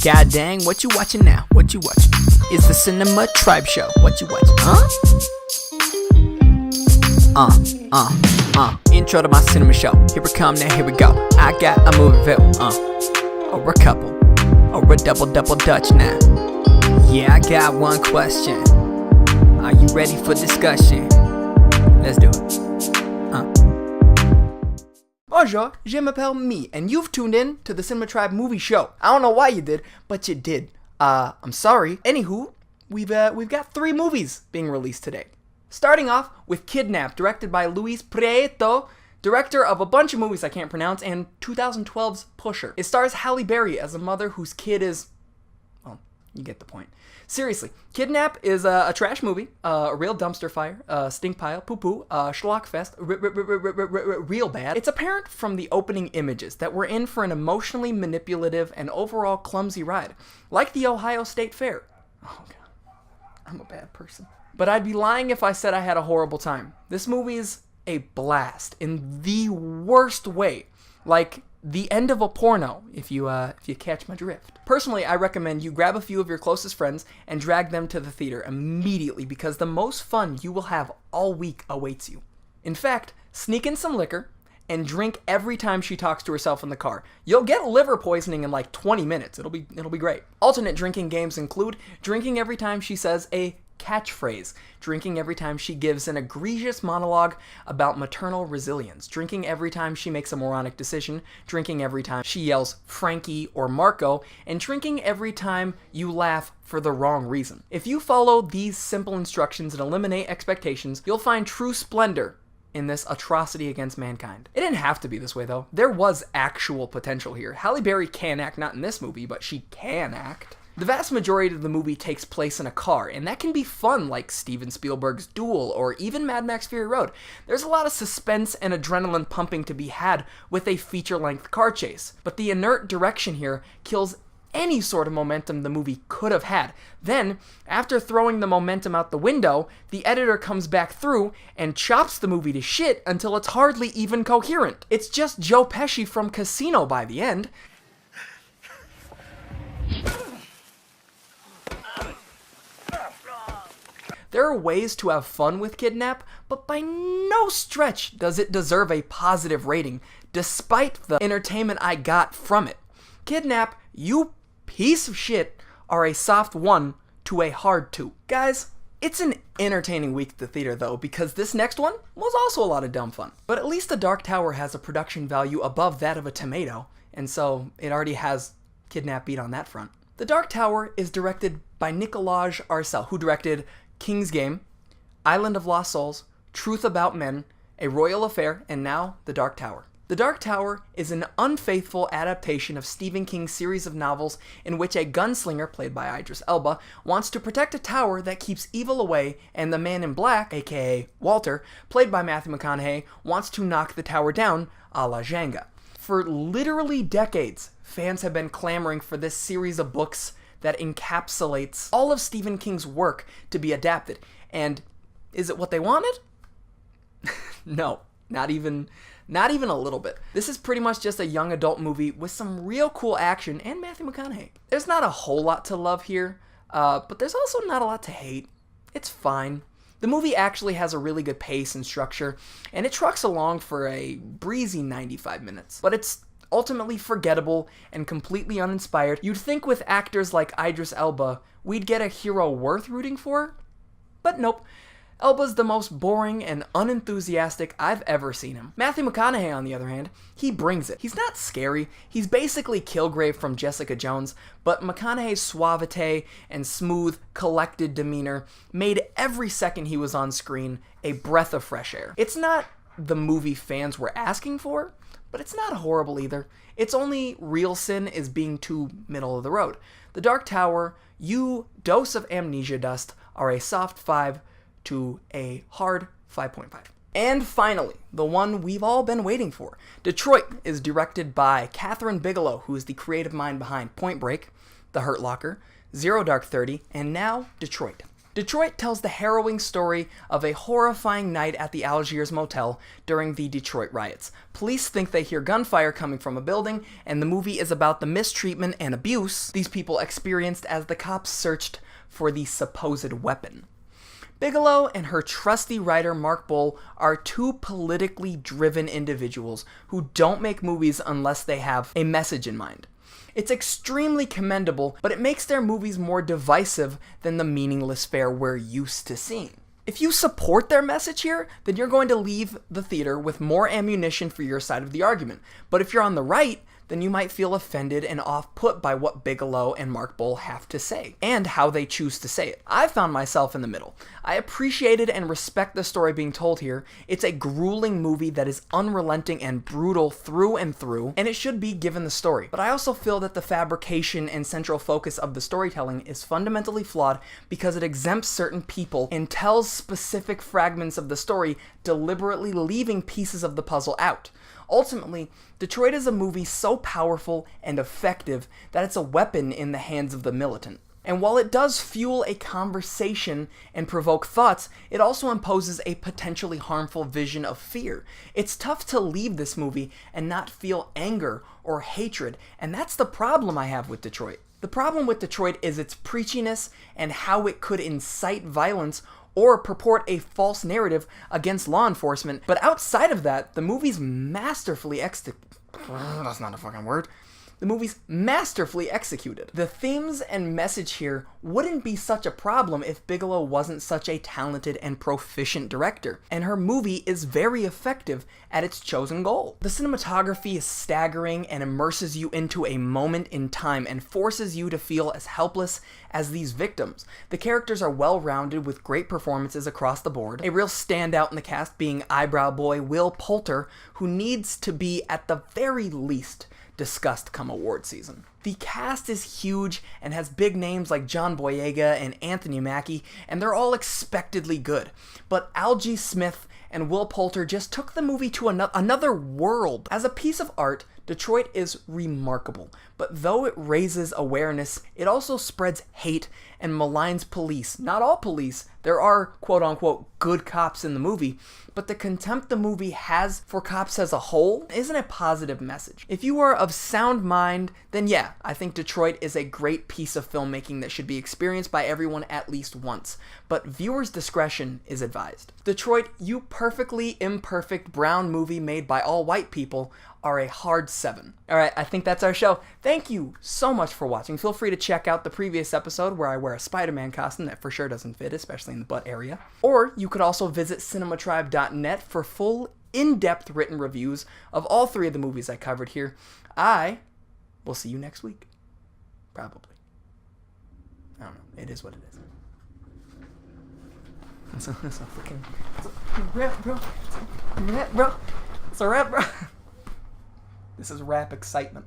God dang, what you watching now? What you watching? It's the Cinema Tribe Show. What you watching? Intro to my cinema show. Here we come, now here we go. I got a movie film, or a couple, or a double Dutch now. Yeah, I got one question. Are you ready for discussion? Let's do it. Bonjour, je m'appelle Me, and you've tuned in to the Cinema Tribe movie show. I don't know why you did, but you did. I'm sorry. Anywho, we've got 3 movies being released today. Starting off with Kidnap, directed by Luis Prieto, director of a bunch of movies I can't pronounce, and 2012's Pusher. It stars Halle Berry as a mother whose kid is... well, you get the point. Seriously, Kidnap is a trash movie, a real dumpster fire, stink pile, poo-poo, schlockfest, real bad. It's apparent from the opening images that we're in for an emotionally manipulative and overall clumsy ride, like the Ohio State Fair. Oh god, I'm a bad person. But I'd be lying if I said I had a horrible time. This movie is a blast in the worst way, like the end of a porno, if you catch my drift. Personally, I recommend you grab a few of your closest friends and drag them to the theater immediately, because the most fun you will have all week awaits you. In fact, sneak in some liquor and drink every time she talks to herself in the car. You'll get liver poisoning in like 20 minutes. It'll be great. Alternate drinking games include drinking every time she says a catchphrase, drinking every time she gives an egregious monologue about maternal resilience, drinking every time she makes a moronic decision, drinking every time she yells Frankie or Marco, and drinking every time you laugh for the wrong reason. If you follow these simple instructions and eliminate expectations, you'll find true splendor in this atrocity against mankind. It didn't have to be this way though. There was actual potential here. Halle Berry can act, not in this movie, but she can act. The vast majority of the movie takes place in a car, and that can be fun, like Steven Spielberg's Duel or even Mad Max Fury Road. There's a lot of suspense and adrenaline pumping to be had with a feature-length car chase, but the inert direction here kills any sort of momentum the movie could have had. Then, after throwing the momentum out the window, the editor comes back through and chops the movie to shit until it's hardly even coherent. It's just Joe Pesci from Casino by the end. There are ways to have fun with Kidnap, but by no stretch does it deserve a positive rating, despite the entertainment I got from it. Kidnap, you piece of shit, are a soft 1 to a hard 2. Guys, it's an entertaining week at the theater though, because this next one was also a lot of dumb fun. But at least The Dark Tower has a production value above that of a tomato, and so it already has Kidnap beat on that front. The Dark Tower is directed by Nicolas Arcel, who directed King's Game, Island of Lost Souls, Truth About Men, A Royal Affair, and now The Dark Tower. The Dark Tower is an unfaithful adaptation of Stephen King's series of novels in which a gunslinger, played by Idris Elba, wants to protect a tower that keeps evil away, and the Man in Black, aka Walter, played by Matthew McConaughey, wants to knock the tower down, a la Jenga. For literally decades, fans have been clamoring for this series of books that encapsulates all of Stephen King's work to be adapted. And is it what they wanted? No, not even a little bit. This is pretty much just a young adult movie with some real cool action and Matthew McConaughey. There's not a whole lot to love here, but there's also not a lot to hate. It's fine. The movie actually has a really good pace and structure, and it trucks along for a breezy 95 minutes. But it's ultimately forgettable and completely uninspired. You'd think with actors like Idris Elba, we'd get a hero worth rooting for, but nope. Elba's the most boring and unenthusiastic I've ever seen him. Matthew McConaughey, on the other hand, he brings it. He's not scary. He's basically Kilgrave from Jessica Jones, but McConaughey's suavite and smooth, collected demeanor made every second he was on screen a breath of fresh air. It's not the movie fans were asking for, but it's not horrible either. Its only real sin is being too middle of the road. The Dark Tower, you dose of amnesia dust, are a soft 5 to a hard 5.5. And finally, the one we've all been waiting for. Detroit is directed by Catherine Bigelow, who is the creative mind behind Point Break, The Hurt Locker, Zero Dark 30, and now Detroit. Detroit tells the harrowing story of a horrifying night at the Algiers motel during the Detroit riots. Police think they hear gunfire coming from a building, and the movie is about the mistreatment and abuse these people experienced as the cops searched for the supposed weapon. Bigelow and her trusty writer Mark Bull are two politically driven individuals who don't make movies unless they have a message in mind. It's extremely commendable, but it makes their movies more divisive than the meaningless fare we're used to seeing. If you support their message here, then you're going to leave the theater with more ammunition for your side of the argument. But if you're on the right, then you might feel offended and off-put by what Bigelow and Mark Bull have to say, and how they choose to say it. I found myself in the middle. I appreciated and respect the story being told here. It's a grueling movie that is unrelenting and brutal through and through, and it should be given the story. But I also feel that the fabrication and central focus of the storytelling is fundamentally flawed because it exempts certain people and tells specific fragments of the story, deliberately leaving pieces of the puzzle out. Ultimately, Detroit is a movie so powerful and effective that it's a weapon in the hands of the militant. And while it does fuel a conversation and provoke thoughts, it also imposes a potentially harmful vision of fear. It's tough to leave this movie and not feel anger or hatred, and that's the problem I have with Detroit. The problem with Detroit is its preachiness and how it could incite violence or purport a false narrative against law enforcement. But outside of that, the movie's masterfully that's not a fucking word. The movie's masterfully executed. The themes and message here wouldn't be such a problem if Bigelow wasn't such a talented and proficient director, and her movie is very effective at its chosen goal. The cinematography is staggering and immerses you into a moment in time and forces you to feel as helpless as these victims. The characters are well-rounded with great performances across the board. A real standout in the cast being eyebrow boy Will Poulter, who needs to be at the very least discussed come award season. The cast is huge and has big names like John Boyega and Anthony Mackie, and they're all expectedly good. But Algie Smith and Will Poulter just took the movie to another world. As a piece of art, Detroit is remarkable, but though it raises awareness, it also spreads hate and maligns police. Not all police. There are quote-unquote good cops in the movie, but the contempt the movie has for cops as a whole isn't a positive message. If you are of sound mind, then yeah, I think Detroit is a great piece of filmmaking that should be experienced by everyone at least once, but viewers' discretion is advised. Detroit, you perfectly imperfect brown movie made by all white people, are a hard 7. Alright, I think that's our show. Thank you so much for watching. Feel free to check out the previous episode where I wear a Spider-Man costume that for sure doesn't fit, especially in the butt area. Or you could also visit cinematribe.net for full, in-depth written reviews of all 3 of the movies I covered here. I will see you next week. Probably. I don't know. It is what it is. It's a rap, bro. It's a rap, bro. It's a rap, bro. This is rap excitement.